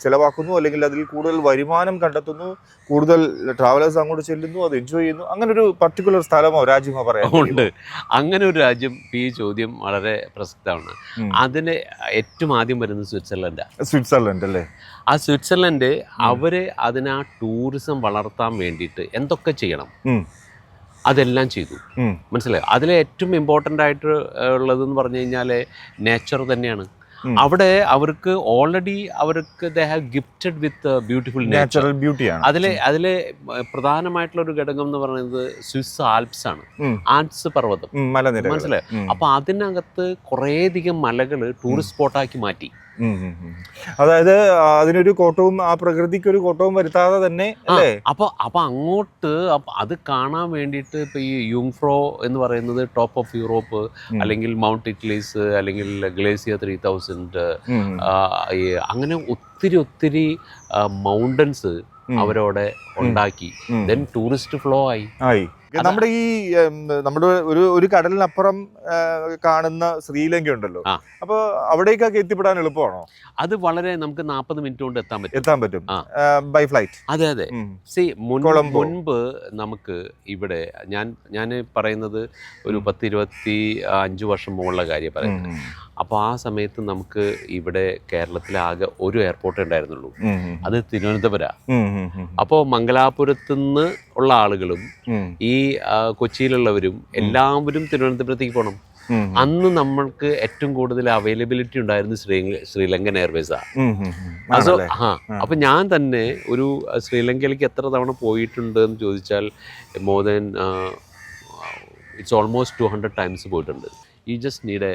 ചിലവാക്കുന്നു, അല്ലെങ്കിൽ അതിൽ കൂടുതൽ വരുമാനം കണ്ടെത്തുന്നു, കൂടുതൽ ട്രാവലേഴ്സ് അങ്ങോട്ട് ചെല്ലുന്നു, അത് എൻജോയ് ചെയ്യുന്നു, അങ്ങനെ ഒരു പർട്ടിക്കുലർ സ്ഥലമോ രാജ്യമോ പറയാൻ ഉണ്ട്? അങ്ങനെ ഒരു രാജ്യം, ഈ ചോദ്യം വളരെ പ്രസക്തമാണ്. അതിന് ഏറ്റവും ആദ്യം വരുന്നത് സ്വിറ്റ്സർലൻഡ് അല്ലേ? ആ സ്വിറ്റ്സർലൻഡ് അവര് അതിനാ ടൂറിസം വളർത്താൻ വേണ്ടിയിട്ട് എന്തൊക്കെ ചെയ്യണം അതെല്ലാം ചെയ്തു. മനസ്സിലായോ? അതിലെ ഏറ്റവും ഇമ്പോർട്ടൻ്റ് ആയിട്ട് ഉള്ളതെന്ന് പറഞ്ഞു കഴിഞ്ഞാൽ നേച്ചർ തന്നെയാണ്. അവിടെ അവർക്ക് already they have gifted with beautiful natural ബ്യൂട്ടിയാണ്. അതിലെ പ്രധാനമായിട്ടുള്ള ഒരു ഘടകം എന്ന് പറയുന്നത് സ്വിസ് ആൽപ്സ് ആണ്. ആൽപ്സ് പർവ്വതം, മനസ്സിലായോ? അപ്പൊ അതിനകത്ത് കുറേയധികം മലകൾ ടൂറിസ്റ്റ് സ്പോട്ടാക്കി മാറ്റി. അതായത് അതിനൊരു കോട്ടവും ആ പ്രകൃതിക്ക് ഒരു കോട്ടവും വരുത്താതെ തന്നെ അല്ലേ? അപ്പൊ അങ്ങോട്ട് അത് കാണാൻ വേണ്ടിയിട്ട് ഇപ്പൊ ഈ യുങ്ഫ്രോ എന്ന് പറയുന്നത് ടോപ്പ് ഓഫ് യൂറോപ്പ്, അല്ലെങ്കിൽ മൗണ്ട് ഇറ്റ്ലീസ്, അല്ലെങ്കിൽ ഗ്ലേസിയർ 3000, അങ്ങനെ ഒത്തിരി മൗണ്ടൻസ് അവരവിടെ ഉണ്ടാക്കി. ദെൻ ടൂറിസ്റ്റ് ഫ്ലോ ആയി. നമ്മുടെ ഒരു കടലിനപ്പുറം കാണുന്ന ശ്രീലങ്ക ഉണ്ടല്ലോ, അപ്പൊ അവിടേക്കൊക്കെ എത്തിപ്പെടാൻ എളുപ്പമാണോ? അത് വളരെ നമുക്ക് 40 മിനിറ്റ് കൊണ്ട് എത്താൻ പറ്റും ബൈ ഫ്ലൈറ്റ്. അതെ. മുൻപ് നമുക്ക് ഇവിടെ ഞാൻ പറയുന്നത് ഒരു 10-25 വർഷം മുകളിലുള്ള കാര്യം പറയുന്നത്. അപ്പോൾ ആ സമയത്ത് നമുക്ക് ഇവിടെ കേരളത്തിലെ ആകെ ഒരു എയർപോർട്ട് ഉണ്ടായിരുന്നുള്ളൂ, അത് തിരുവനന്തപുരം. അപ്പോൾ മംഗലാപുരത്ത് നിന്ന് ഉള്ള ആളുകളും ഈ കൊച്ചിയിലുള്ളവരും എല്ലാവരും തിരുവനന്തപുരത്തേക്ക് പോകണം. അന്ന് നമ്മൾക്ക് ഏറ്റവും കൂടുതൽ അവൈലബിലിറ്റി ഉണ്ടായിരുന്നത് ശ്രീലങ്കൻ എയർവേസാണ്. അപ്പൊ ഞാൻ തന്നെ ഒരു ശ്രീലങ്കയിലേക്ക് എത്ര തവണ പോയിട്ടുണ്ട് എന്ന് ചോദിച്ചാൽ more than it's almost 200 times പോയിട്ടുണ്ട്. You just need a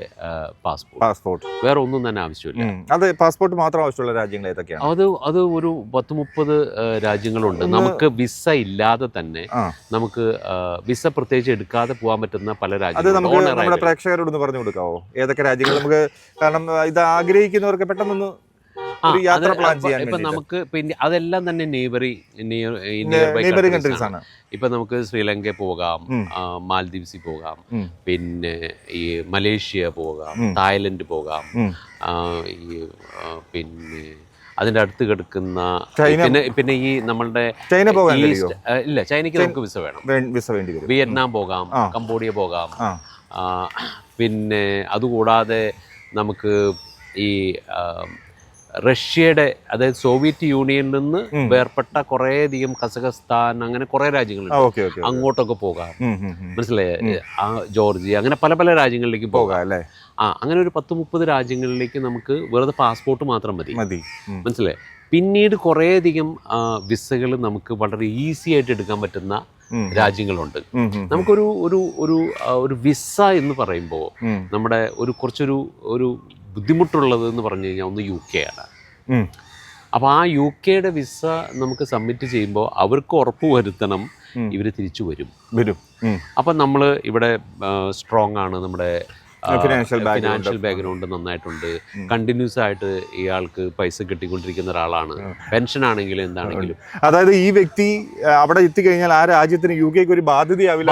passport. വേറെ ഒന്നും തന്നെ ആവശ്യമില്ല. അത് പാസ്പോർട്ട് മാത്രം ആവശ്യമുള്ള രാജ്യങ്ങൾ ഏതൊക്കെയാണ്? അത് ഒരു 10-30 രാജ്യങ്ങളുണ്ട്. നമുക്ക് വിസ ഇല്ലാതെ തന്നെ നമുക്ക് വിസ പ്രത്യേകിച്ച് എടുക്കാതെ പോകാൻ പറ്റുന്ന പല രാജ്യങ്ങളും. നമ്മുടെ പ്രേക്ഷകരോടൊന്ന് പറഞ്ഞു കൊടുക്കാവോ ഏതൊക്കെ രാജ്യങ്ങൾ നമുക്ക്, കാരണം ഇത് ആഗ്രഹിക്കുന്നവർക്ക് പെട്ടെന്ന് ഇപ്പൊ നമുക്ക് പിന്നെ അതെല്ലാം തന്നെ നിയർ ബൈ കൺട്രീസ് ആണ്. ഇപ്പൊ നമുക്ക് ശ്രീലങ്ക പോകാം, മാൽദീവ്സിൽ പോകാം, പിന്നെ ഈ മലേഷ്യ പോകാം, തായ്ലൻഡ് പോകാം, പിന്നെ അതിന്റെ അടുത്ത് കിടക്കുന്ന പിന്നെ ഈ നമ്മളുടെ ഇല്ല, ചൈനയ്ക്ക് നമുക്ക് വിസ വേണം. വിയറ്റ്നാം പോകാം, കംബോഡിയ പോകാം. പിന്നെ അതുകൂടാതെ നമുക്ക് ഈ റഷ്യയുടെ, അതായത് സോവിയറ്റ് യൂണിയനിൽ നിന്ന് വേർപെട്ട കുറേയധികം കസഖസ്ഥാൻ, അങ്ങനെ കുറെ രാജ്യങ്ങളുണ്ട്, അങ്ങോട്ടൊക്കെ പോകാം. മനസ്സിലായേ? ജോർജിയ, അങ്ങനെ പല രാജ്യങ്ങളിലേക്ക് പോകാം അല്ലേ? അങ്ങനെ ഒരു 10-30 രാജ്യങ്ങളിലേക്ക് നമുക്ക് വെറുതെ പാസ്പോർട്ട് മാത്രം മതി. മനസ്സിലായേ? പിന്നീട് കുറേയധികം വിസകൾ നമുക്ക് വളരെ ഈസി ആയിട്ട് എടുക്കാൻ പറ്റുന്ന രാജ്യങ്ങളുണ്ട്. നമുക്കൊരു ഒരു വിസ എന്ന് പറയുമ്പോൾ നമ്മുടെ കുറച്ചൊരു ബുദ്ധിമുട്ടുള്ളത് എന്ന് പറഞ്ഞു കഴിഞ്ഞാൽ ഒന്ന് UK ആണ്. അപ്പോൾ ആ UK വിസ നമുക്ക് സബ്മിറ്റ് ചെയ്യുമ്പോൾ അവർക്ക് ഉറപ്പ് വരുത്തണം ഇവർ തിരിച്ചു വരും. അപ്പം നമ്മൾ ഇവിടെ സ്ട്രോങ് ആണ്, നമ്മുടെ ഫിനാൻഷ്യൽ ബാക്ക്ഗ്രൗണ്ട് നന്നായിട്ടുണ്ട്, കണ്ടിന്യൂസ് ആയിട്ട് ഇയാൾക്ക് പൈസ കിട്ടിക്കൊണ്ടിരിക്കുന്ന ഒരാളാണ്, പെൻഷൻ ആണെങ്കിലും എന്താണെങ്കിലും. അതായത് ഈ വ്യക്തി അവിടെ എത്തിക്കഴിഞ്ഞാൽ ആ രാജ്യത്തിന് UK ഒരു ബാധ്യതയാവില്ല.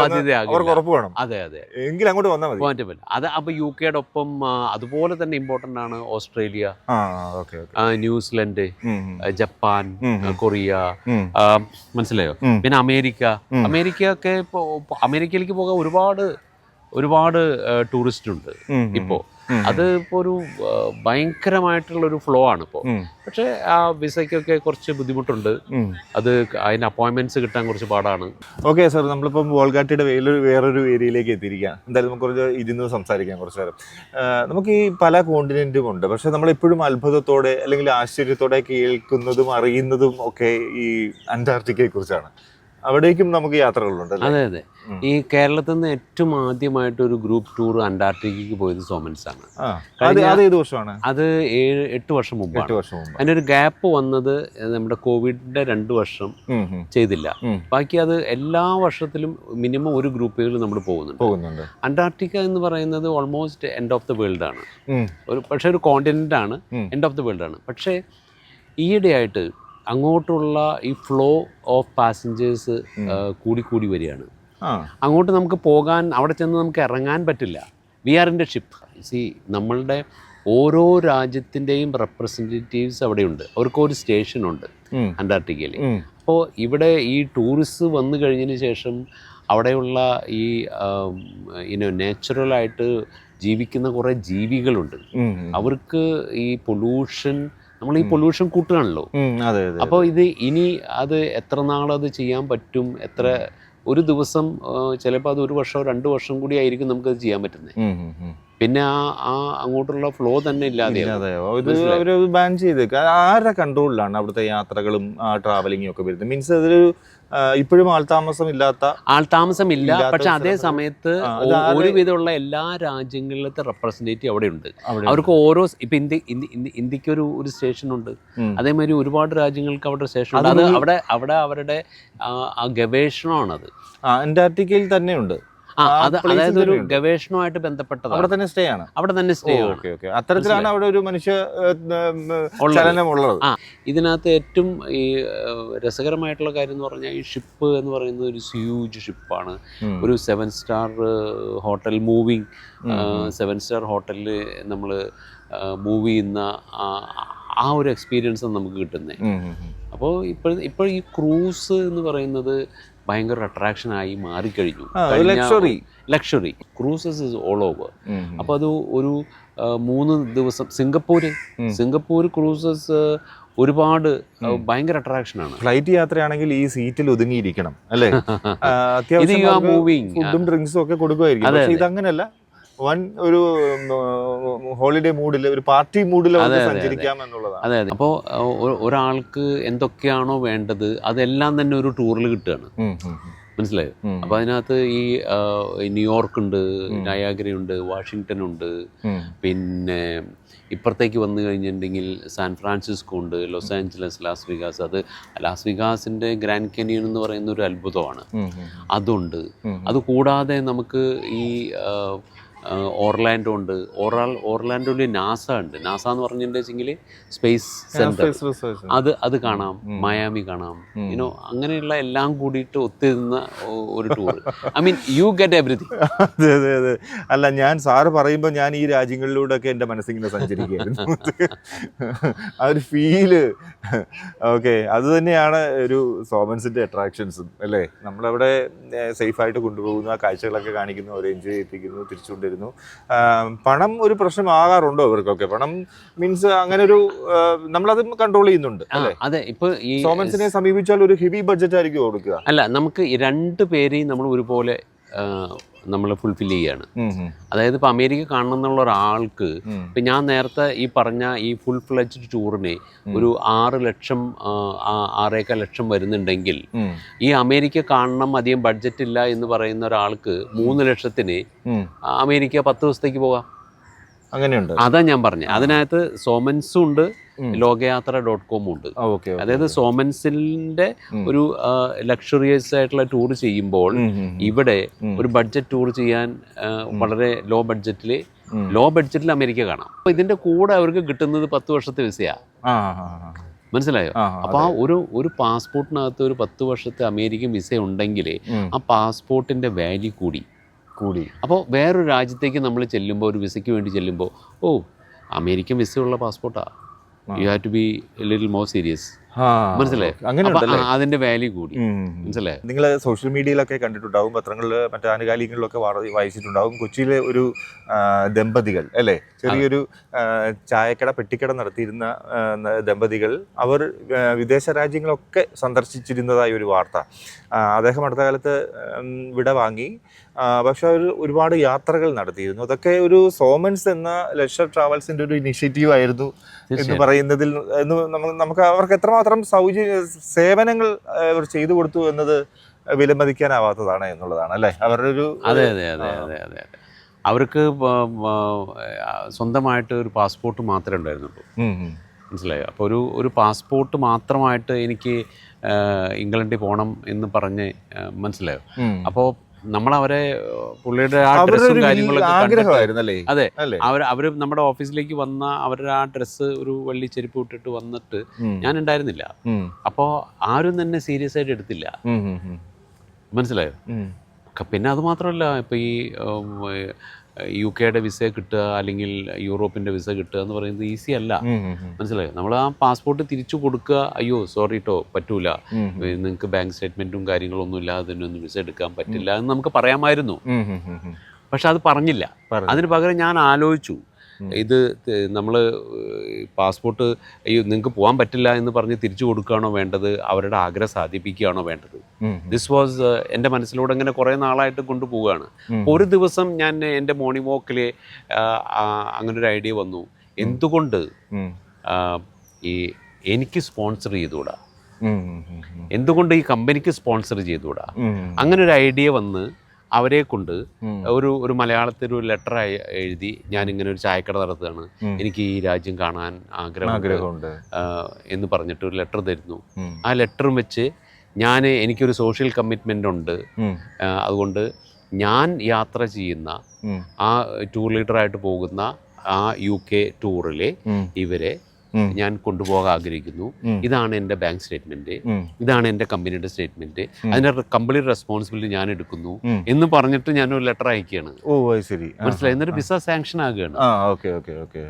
അതെ, എങ്കിലും അങ്ങോട്ട് വന്നാൽ മതി. പറ്റില്ല. അത് അപ്പൊ UK ഒപ്പം അതുപോലെ തന്നെ ഇമ്പോർട്ടന്റ് ആണ് ഓസ്ട്രേലിയ, ന്യൂസിലൻഡ്, ജപ്പാൻ, കൊറിയ, മനസ്സിലായോ? പിന്നെ അമേരിക്കയിലേക്ക് പോകാൻ ഒരുപാട് ടൂറിസ്റ്റ് ഉണ്ട് ഇപ്പോൾ. അത് ഇപ്പോൾ ഒരു ഭയങ്കരമായിട്ടുള്ളൊരു ഫ്ലോ ആണ് ഇപ്പോൾ. പക്ഷേ ആ വിസയ്ക്കൊക്കെ കുറച്ച് ബുദ്ധിമുട്ടുണ്ട്. അത് അതിന് അപ്പോയിൻമെന്റ്സ് കിട്ടാൻ കുറച്ച് പാടാണ്. ഓക്കെ സാർ, നമ്മളിപ്പം വോൾഗാട്ടിയുടെ വേറൊരു ഏരിയയിലേക്ക് എത്തിയിരിക്കാം. എന്തായാലും നമുക്ക് കുറച്ച് ഇരുന്ന് സംസാരിക്കാം കുറച്ച് നേരം. നമുക്ക് ഈ പല കോണ്ടിനെന്റും ഉണ്ട്, പക്ഷെ നമ്മളെപ്പോഴും അത്ഭുതത്തോടെ അല്ലെങ്കിൽ ആശ്ചര്യത്തോടെ കേൾക്കുന്നതും അറിയുന്നതും ഒക്കെ ഈ അന്റാർട്ടിക്കയെ കുറിച്ചാണ്. അവിടേക്കും നമുക്ക് യാത്രകളുണ്ട്. അതെ അതെ. ഈ കേരളത്തിൽ നിന്ന് ഏറ്റവും ആദ്യമായിട്ട് ഒരു ഗ്രൂപ്പ് ടൂർ അന്റാർട്ടിക്കയ്ക്ക് പോയത് സോമൻസ് ആണ്. ഏത് വർഷമാണ്? അത് 8 വർഷം മുമ്പാണ്. അതിൻ്റെ ഒരു ഗ്യാപ്പ് വന്നത് നമ്മുടെ കോവിഡിന്റെ 2 വർഷം ചെയ്തില്ല. ബാക്കി അത് എല്ലാ വർഷത്തിലും മിനിമം ഒരു ഗ്രൂപ്പുകൾ നമ്മൾ പോകുന്നുണ്ട്. അന്റാർട്ടിക്ക എന്ന് പറയുന്നത് almost end of the world ആണ്. പക്ഷെ ഒരു കോണ്ടിനെന്റ് ആണ്, എൻഡ് ഓഫ് ദ വേൾഡ് ആണ്. പക്ഷേ ഈയിടെയായിട്ട് അങ്ങോട്ടുള്ള ഈ ഫ്ലോ ഓഫ് പാസഞ്ചേഴ്സ് കൂടി വരികയാണ്. അങ്ങോട്ട് നമുക്ക് പോകാൻ, അവിടെ ചെന്ന് നമുക്ക് ഇറങ്ങാൻ പറ്റില്ല. We are in the ship. നമ്മളുടെ ഓരോ രാജ്യത്തിൻ്റെയും റെപ്രസെൻറ്റേറ്റീവ്സ് അവിടെയുണ്ട്. അവർക്ക് ഒരു സ്റ്റേഷനുണ്ട് അന്റാർട്ടിക്കയിൽ. അപ്പോൾ ഇവിടെ ഈ ടൂറിസ്റ്റ് വന്നു കഴിഞ്ഞതിന് ശേഷം അവിടെയുള്ള ഈ നാച്ചുറലായിട്ട് ജീവിക്കുന്ന കുറേ ജീവികളുണ്ട്. അവർക്ക് ഈ പൊല്യൂഷൻ, നമ്മൾ ഈ പൊല്യൂഷൻ കൂട്ടുകയാണല്ലോ. അപ്പോൾ ഇനി അത് എത്ര നാളത് ചെയ്യാൻ പറ്റും, ഒരു ദിവസം ചിലപ്പോൾ അത് 1 വർഷമോ 2 വർഷം കൂടി ആയിരിക്കും നമുക്കത് ചെയ്യാൻ പറ്റുന്നത്. പിന്നെ ആ അങ്ങോട്ടുള്ള ഫ്ലോ തന്നെ ഇല്ലാതെ ബാൻ ചെയ്ത് ആരുടെ കൺട്രോളിലാണ് അവിടുത്തെ യാത്രകളും ട്രാവലിങ്ങും ഒക്കെ വരുന്നത്? മീൻസ് അതൊരു ഇപ്പോഴും ആൾതാമസമില്ല. പക്ഷെ അതേ സമയത്ത് ഒരുവിധമുള്ള എല്ലാ രാജ്യങ്ങളിലത്തെ റെപ്രസെന്റേറ്റീവ് അവിടെ ഉണ്ട്. അവർക്ക് ഓരോ ഇപ്പൊ ഇന്ത്യക്ക് ഒരു സ്റ്റേഷൻ ഉണ്ട്. അതേമാതിരി ഒരുപാട് രാജ്യങ്ങൾക്ക് അവിടെ സ്റ്റേഷൻ ഉണ്ട്. അത് അവിടെ അവരുടെ ആ ഗവേഷണമാണത്. അന്റാർട്ടിക്കയിൽ തന്നെ ഉണ്ട്. അതായത് ഒരു ഗവേഷണവുമായിട്ട് ബന്ധപ്പെട്ടത്. അവിടെ തന്നെ സ്റ്റേ ആണ്. അത്തരത്തിലാണ് അവിടെ ഒരു മനുഷ്യ ചലനമുള്ളത്. ഇതിനകത്ത് ഏറ്റവും ഈ രസകരമായിട്ടുള്ള കാര്യം എന്ന് പറഞ്ഞാൽ ഈ ഷിപ്പ് എന്ന് പറയുന്നത് ഒരു ഹ്യൂജ് ഷിപ്പാണ്. ഒരു 7 സ്റ്റാർ ഹോട്ടൽ മൂവിങ് 7 സ്റ്റാർ ഹോട്ടലിൽ നമ്മൾ മൂവ് ചെയ്യുന്ന ആ ഒരു എക്സ്പീരിയൻസ് നമുക്ക് കിട്ടുന്നത്. അപ്പോൾ ഇപ്പോൾ ഈ ക്രൂസ് എന്ന് പറയുന്നത് ഭയങ്കര അട്രാക്ഷനായി മാറിക്കഴിഞ്ഞു. Luxury cruises is all over. അപ്പോൾ അത് ഒരു 3 ദിവസം സിംഗപ്പൂർ ക്രൂസസ് ഒരുപാട് ഭയങ്കര അട്രാക്ഷനാണ്. ഫ്ലൈറ്റ് യാത്രയാണെങ്കിൽ ഈ സീറ്റിൽ ഒതുങ്ങിയിരിക്കണം അല്ലേ? അത്യാവശ്യം ഫുഡും ഡ്രിങ്ക്സും ഒക്കെ കൊടുക്കുമായിരിക്കും. പക്ഷേ ഇതങ്ങനല്ല. ഒരു ഹോളിഡേ മൂഡിൽ, ഒരു പാർട്ടി മൂഡിൽ സഞ്ചരിക്കാം എന്നുള്ളതാണ്. അതെ. അപ്പോൾ ഒരാൾക്ക് എന്തൊക്കെയാണോ വേണ്ടത് അതെല്ലാം തന്നെ ഒരു ടൂറിൽ കിട്ടുകയാണ്. മനസ്സിലായോ? അപ്പോൾ അതിനകത്ത് ഈ ന്യൂയോർക്ക് ഉണ്ട്, നയാഗ്രയുണ്ട്, വാഷിങ്ടൺ ഉണ്ട്, പിന്നെ ഇപ്പുറത്തേക്ക് വന്നു കഴിഞ്ഞിട്ടുണ്ടെങ്കിൽ സാൻ ഫ്രാൻസിസ്കോ ഉണ്ട്, ലോസ് ആഞ്ചലസ്, ലാസ് വെഗാസ്. അത് ലാസ് വെഗാസിൻ്റെ ഗ്രാൻഡ് കാനിയൻ എന്ന് പറയുന്ന ഒരു അത്ഭുതമാണ്. അതുണ്ട്. അതുകൂടാതെ നമുക്ക് ഈ ഓർലാൻഡോ ഉണ്ട്. ഓർലാൻഡോയിൽ നാസ ഉണ്ട്. നാസ എന്ന് പറഞ്ഞിട്ടുണ്ടെങ്കിൽ സ്പേസ് സെന്റർ. അത് കാണാം. മയാമി കാണാം. അങ്ങനെയുള്ള എല്ലാം കൂടിയിട്ട് ഒത്തിരുന്ന ഒരു tour. I mean you get everything. അതെ. അല്ല, ഞാൻ സാറ് പറയുമ്പോൾ ഞാൻ ഈ രാജ്യങ്ങളിലൂടെ ഒക്കെ എൻ്റെ മനസ്സിങ്ങനെ സഞ്ചരിക്കുകയായിരുന്നു. ആ ഒരു ഫീല്. ഓക്കെ, അത് തന്നെയാണ് ഒരു സോമൻസിൻ്റെ അട്രാക്ഷൻസും അല്ലേ? നമ്മളവിടെ സേഫായിട്ട് കൊണ്ടുപോകുന്നു, ആ കാഴ്ചകളൊക്കെ കാണിക്കുന്നു, അവർ എൻജോയ് ചെയ്യിപ്പിക്കുന്നു, തിരിച്ചുകൊണ്ടിരുന്നു. പണം ഒരു പ്രശ്നമാകാറുണ്ടോ ഇവർക്കൊക്കെ? പണം മീൻസ് അങ്ങനെ ഒരു നമ്മളത് കൺട്രോൾ ചെയ്യുന്നുണ്ട് അല്ലേ? അതെ. ഇപ്പൊ ഈ സോമൻസിനെ സമീപിച്ചാൽ ഒരു ഹെവി ബഡ്ജറ്റ് ആയിരിക്കും കൊടുക്കുക. അല്ല, നമുക്ക് 2 പേരെയും നമ്മൾ ഒരുപോലെ നമ്മൾ ഫുൾഫിൽ ചെയ്യാണ്. അതായത് ഇപ്പൊ അമേരിക്ക കാണണം എന്നുള്ള ഒരാൾക്ക് ഇപ്പൊ ഞാൻ നേരത്തെ ഈ പറഞ്ഞ ഈ ഫുൾ ഫ്ലെഡ്ജ്ഡ് ടൂറിന് ഒരു 6 ലക്ഷം 6.25 ലക്ഷം വരുന്നുണ്ടെങ്കിൽ ഈ അമേരിക്ക കാണണം, അധികം ബഡ്ജറ്റ് ഇല്ല എന്ന് പറയുന്ന ഒരാൾക്ക് 3 ലക്ഷത്തിന് അമേരിക്ക 10 ദിവസത്തേക്ക് പോകാം. അങ്ങനെയുണ്ട്. അതാ ഞാൻ പറഞ്ഞത്. അതിനകത്ത് സോമൻസും ഉണ്ട്, ലോകയാത്ര.com ഉണ്ട്. അതായത് സോമൻസിന്റെ ഒരു ലക്ഷറിയസ് ആയിട്ടുള്ള ടൂർ ചെയ്യുമ്പോൾ ഇവിടെ ഒരു ബഡ്ജറ്റ് ടൂർ ചെയ്യാൻ വളരെ ലോ ബഡ്ജറ്റിൽ അമേരിക്ക കാണാം. അപ്പൊ ഇതിന്റെ കൂടെ അവർക്ക് കിട്ടുന്നത് 10 വർഷത്തെ വിസയാ. മനസ്സിലായോ? അപ്പൊ ആ ഒരു പാസ്പോർട്ടിനകത്ത് ഒരു 10 വർഷത്തെ അമേരിക്കൻ വിസ ഉണ്ടെങ്കിൽ ആ പാസ്പോർട്ടിന്റെ വാല്യൂ കൂടി. അപ്പോൾ വേറൊരു രാജ്യത്തേക്ക് നമ്മൾ ചെല്ലുമ്പോൾ, ഒരു വിസയ്ക്ക് വേണ്ടി ചെല്ലുമ്പോൾ, അമേരിക്കൻ വിസയുള്ള പാസ്പോർട്ടാ, you have to be little more serious. മനസ്സിലായി. അങ്ങനെ അതിന്റെ വാല്യൂ കൂടി. മനസ്സിലായി. നിങ്ങൾ സോഷ്യൽ മീഡിയയിലൊക്കെ കണ്ടിട്ടുണ്ടാവും, പത്രങ്ങളിൽ മറ്റു ആനുകാലികങ്ങളിലൊക്കെ വായിച്ചിട്ടുണ്ടാവും. കൊച്ചിയിലെ ഒരു ദമ്പതികൾ അല്ലേ, ചെറിയൊരു ചായക്കട പെട്ടിക്കട നടത്തിയിരുന്ന ദമ്പതികൾ, അവർ വിദേശ രാജ്യങ്ങളൊക്കെ സന്ദർശിച്ചിരുന്നതായ ഒരു വാർത്ത. അദ്ദേഹം അടുത്ത കാലത്ത് വിട വാങ്ങി. പക്ഷെ അവർ ഒരുപാട് യാത്രകൾ നടത്തിയിരുന്നു. അതൊക്കെ ഒരു സോമൻസ് എന്ന ലെഷർ ട്രാവൽസിന്റെ ഒരു ഇനിഷ്യേറ്റീവ് ആയിരുന്നു എന്ന് പറയുന്നതിൽ നമുക്ക് അവർക്ക് എത്രമാത്രം സേവനങ്ങൾ അവർ ചെയ്തു കൊടുത്തു എന്നത് വിലമതിക്കാനാവാത്തതാണ് എന്നുള്ളതാണ് അല്ലേ അവരുടെ ഒരു. അതെ അതെ അതെ അതെ അതെ അതെ അവർക്ക് സ്വന്തമായിട്ട് ഒരു പാസ്പോർട്ട് മാത്രമേ ഉണ്ടായിരുന്നുള്ളൂ. മനസ്സിലായോ? അപ്പോൾ ഒരു പാസ്പോർട്ട് മാത്രമായിട്ട് എനിക്ക് ഇംഗ്ലണ്ടിൽ പോകണം എന്ന് പറഞ്ഞ് മനസ്സിലായോ? അപ്പോൾ നമ്മളവരെ പുള്ളിയുടെ ആ ഡ്രസ്സും കാര്യങ്ങളൊക്കെ അതെ അവർ നമ്മുടെ ഓഫീസിലേക്ക് വന്ന അവരുടെ ആ ഡ്രസ്സ് ഒരു വള്ളി ചെരുപ്പ് ഇട്ടിട്ട് വന്നിട്ട് ഞാൻ ഉണ്ടായിരുന്നില്ല. അപ്പോൾ ആരും തന്നെ സീരിയസ് ആയിട്ട് എടുത്തില്ല. മനസ്സിലായോ? പിന്നെ അത് മാത്രമല്ല, ഇപ്പോൾ ഈ UK വിസ കിട്ടുക അല്ലെങ്കിൽ യൂറോപ്പിൻ്റെ വിസ കിട്ടുക എന്ന് പറയുന്നത് ഈസി അല്ല. മനസ്സിലായോ? നമ്മൾ ആ പാസ്പോർട്ട് തിരിച്ചു കൊടുക്കുക, അയ്യോ സോറി കേട്ടോ പറ്റൂല, നിങ്ങൾക്ക് ബാങ്ക് സ്റ്റേറ്റ്മെൻറ്റും കാര്യങ്ങളൊന്നും ഇല്ലാതെ തന്നെ ഒന്നും വിസ എടുക്കാൻ പറ്റില്ല എന്ന് നമുക്ക് പറയാമായിരുന്നു. പക്ഷെ അത് പറഞ്ഞില്ല. അതിന് പകരം ഞാൻ ആലോചിച്ചു, ഇത് നമ്മൾ പാസ്പോർട്ട് അയ്യോ നിങ്ങൾക്ക് പോകാൻ പറ്റില്ല എന്ന് പറഞ്ഞ് തിരിച്ചു കൊടുക്കുകയാണോ വേണ്ടത്, അവരുടെ ആഗ്രഹം സാധിപ്പിക്കുകയാണോ വേണ്ടത്? ദിസ് വാസ് എൻ്റെ മനസ്സിലൂടെ ഇങ്ങനെ കുറേ നാളായിട്ട് കൊണ്ടുപോവുകയാണ്. ഒരു ദിവസം ഞാൻ എൻ്റെ മോർണിംഗ് വാക്കിൽ അങ്ങനൊരു ഐഡിയ വന്നു, എന്തുകൊണ്ട് ഈ എനിക്ക് സ്പോൺസർ ചെയ്തുകൂടാ, എന്തുകൊണ്ട് ഈ കമ്പനിക്ക് സ്പോൺസർ ചെയ്തുകൂടാ? അങ്ങനെ ഒരു ഐഡിയ വന്ന് അവരെ കൊണ്ട് ഒരു മലയാളത്തിൽ ഒരു ലെറ്റർ എഴുതി, ഞാനിങ്ങനെ ഒരു ചായക്കട നടത്തുകയാണ്, എനിക്ക് ഈ രാജ്യം കാണാൻ ആഗ്രഹമുണ്ട് എന്ന് പറഞ്ഞിട്ട് ഒരു ലെറ്റർ തരുന്നു. ആ ലെറ്ററും വെച്ച് എനിക്കൊരു സോഷ്യൽ കമ്മിറ്റ്മെൻ്റ് ഉണ്ട്, അതുകൊണ്ട് ഞാൻ യാത്ര ചെയ്യുന്ന ആ ടൂർ ലീഡറായിട്ട് പോകുന്ന ആ UK ടൂറിലെ ഇവരെ ഞാൻ കൊണ്ടുപോകാൻ ആഗ്രഹിക്കുന്നു, ഇതാണ് എൻ്റെ ബാങ്ക് സ്റ്റേറ്റ്മെന്റ്, ഇതാണ് എൻ്റെ കമ്പനിയുടെ സ്റ്റേറ്റ്മെന്റ്, അതിന്റെ കംപ്ലീറ്റ് റെസ്പോൺസിബിലിറ്റി ഞാൻ എടുക്കുന്നു എന്ന് പറഞ്ഞിട്ട് ഞാനൊരു ലെറ്റർ അയക്കുകയാണ്. മനസ്സിലായി? എന്നിട്ട് വിസ സാങ്ഷൻ ആകുകയാണ്.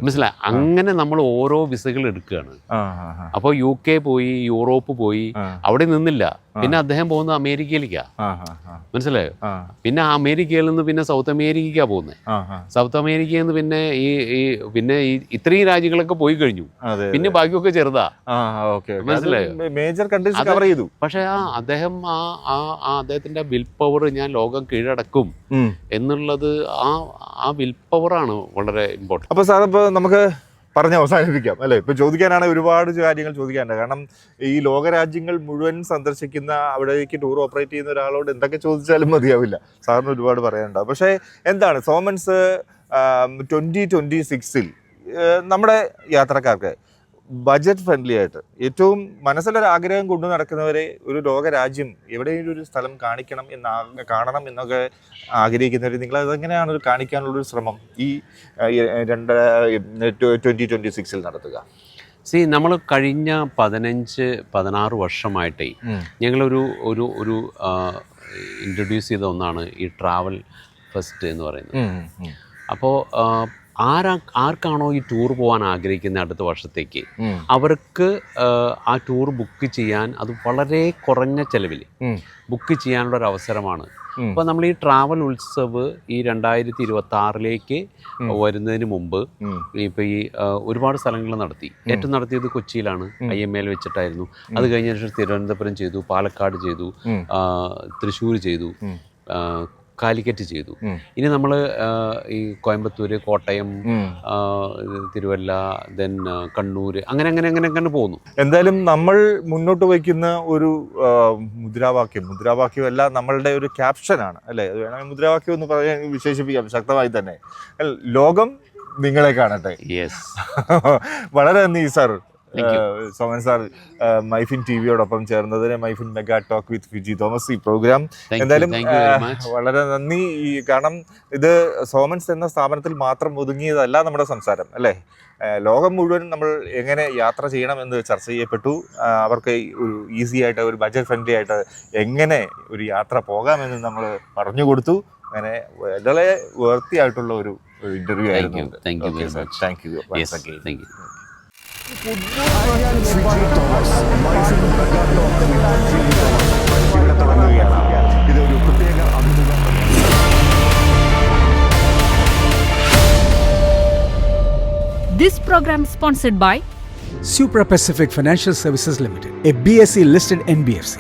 മനസ്സിലായി? അങ്ങനെ നമ്മൾ ഓരോ വിസകൾ എടുക്കുകയാണ്. അപ്പോൾ UK പോയി, യൂറോപ്പ് പോയി, അവിടെ നിന്നില്ല. പിന്നെ അദ്ദേഹം പോകുന്നത് അമേരിക്കയിലേക്കാ. മനസ്സിലായോ? പിന്നെ അമേരിക്കയിൽ നിന്ന് പിന്നെ സൗത്ത് അമേരിക്കയ്ക്കാ പോകുന്നത്. സൗത്ത് അമേരിക്കയിൽ നിന്ന് പിന്നെ ഈ ഇത്രയും രാജ്യങ്ങളൊക്കെ പോയി കഴിഞ്ഞു. പിന്നെ ബാക്കിയൊക്കെ ചെറുതാ. മനസ്സിലായോ? മേജർ കൺട്രീസ് കവർ ചെയ്തു. പക്ഷെ അദ്ദേഹം അദ്ദേഹത്തിന്റെ വിൽ പവർ ഞാൻ ലോകം കീഴടക്കും എന്നുള്ളത് ആ വിൽ പവറാണ് വളരെ ഇമ്പോർട്ടൻറ്റ്. അപ്പൊ സാർ, ഇപ്പൊ നമുക്ക് പറഞ്ഞ് അവസാനിപ്പിക്കാം അല്ലേ? ഇപ്പൊ ചോദിക്കാനാണ് ഒരുപാട് കാര്യങ്ങൾ ചോദിക്കാനുണ്ട്. കാരണം ഈ ലോകരാജ്യങ്ങൾ മുഴുവൻ സന്ദർശിക്കുന്ന, അവിടേക്ക് ടൂർ ഓപ്പറേറ്റ് ചെയ്യുന്ന ഒരാളോട് എന്തൊക്കെ ചോദിച്ചാലും മതിയാവില്ല. സാറിന് ഒരുപാട് പറയാനുണ്ടാവും. പക്ഷേ എന്താണ് സോമൻസ് 2026 നമ്മുടെ യാത്രക്കാർക്ക് ബഡ്ജറ്റ് ഫ്രണ്ട്ലി ആയിട്ട് ഏറ്റവും മനസ്സിലൊരു ആഗ്രഹം കൊണ്ടു നടക്കുന്നവരെ ഒരു ലോകരാജ്യം എവിടെയെങ്കിലും ഒരു സ്ഥലം കാണണം എന്നൊക്കെ ആഗ്രഹിക്കുന്നവർ, നിങ്ങൾ അതെങ്ങനെയാണ് ഒരു കാണിക്കാനുള്ളൊരു ശ്രമം ഈ 2026 നടത്തുക? നമ്മൾ കഴിഞ്ഞ 15-16 വർഷമായിട്ടേ ഞങ്ങളൊരു ഇൻട്രൊഡ്യൂസ് ചെയ്ത ഒന്നാണ് ഈ ട്രാവൽ ഫസ്റ്റ് എന്ന് പറയുന്നത്. അപ്പോൾ ആർക്കാണോ ഈ ടൂർ പോകാൻ ആഗ്രഹിക്കുന്ന അടുത്ത വർഷത്തേക്ക്, അവർക്ക് ആ ടൂർ ബുക്ക് ചെയ്യാൻ അത് വളരെ കുറഞ്ഞ ചെലവിൽ ബുക്ക് ചെയ്യാനുള്ള ഒരു അവസരമാണ്. അപ്പോൾ നമ്മൾ ഈ ട്രാവൽ ഉത്സവ് ഈ 2026 വരുന്നതിന് മുമ്പ് ഇപ്പോൾ ഈ ഒരുപാട് സ്ഥലങ്ങൾ നടത്തി. ഏറ്റവും നടത്തിയത് കൊച്ചിയിലാണ്, IMA വെച്ചിട്ടായിരുന്നു. അത് കഴിഞ്ഞ ശേഷം തിരുവനന്തപുരം ചെയ്തു, പാലക്കാട് ചെയ്തു, തൃശ്ശൂർ ചെയ്തു, കാലിക്കറ്റ് ചെയ്തു. ഇനി നമ്മൾ ഈ കോയമ്പത്തൂർ, കോട്ടയം, തിരുവല്ല, ദെൻ കണ്ണൂർ, അങ്ങനെ പോകുന്നു. എന്തായാലും നമ്മൾ മുന്നോട്ട് വയ്ക്കുന്ന ഒരു മുദ്രാവാക്യമല്ല, നമ്മളുടെ ഒരു ക്യാപ്ഷനാണ് അല്ലേ? അത് വേണമെങ്കിൽ മുദ്രാവാക്യം എന്ന് പറയാൻ വിശേഷിപ്പിക്കാം ശക്തമായി തന്നെ. ലോകം നിങ്ങളെ കാണട്ടെ. വളരെ നന്ദി സാർ, സോമൻ സാർ, മൈഫിൻ TVയോടൊപ്പം ചേർന്നതിന്, Myfin mega talk with Fiji Thomas ഈ പ്രോഗ്രാം. എന്തായാലും വളരെ നന്ദി. കാരണം ഇത് സോമൻസ് എന്ന സ്ഥാപനത്തിൽ മാത്രം ഒതുങ്ങിയതല്ല നമ്മുടെ സംസാരം അല്ലേ? ലോകം മുഴുവൻ നമ്മൾ എങ്ങനെ യാത്ര ചെയ്യണമെന്ന് ചർച്ച ചെയ്യപ്പെട്ടു. അവർക്ക് ഒരു ഈസി ആയിട്ട്, ഒരു ബഡ്ജറ്റ് ഫ്രണ്ട്ലി ആയിട്ട് എങ്ങനെ ഒരു യാത്ര പോകാമെന്ന് നമ്മൾ പറഞ്ഞു കൊടുത്തു. അങ്ങനെ വളരെ വർത്തി ആയിട്ടുള്ള ഒരു ഇന്റർവ്യൂ ആയിരുന്നു. Thank you. Fiji Thomas Myfin mega talk with Fiji Thomas ഇവിടെ തുടങ്ങുകയാണ്. ഇതൊരു പ്രത്യേക അഭിമുഖം. This program is sponsored by Supra Pacific Financial Services Limited, a BSE listed NBFC.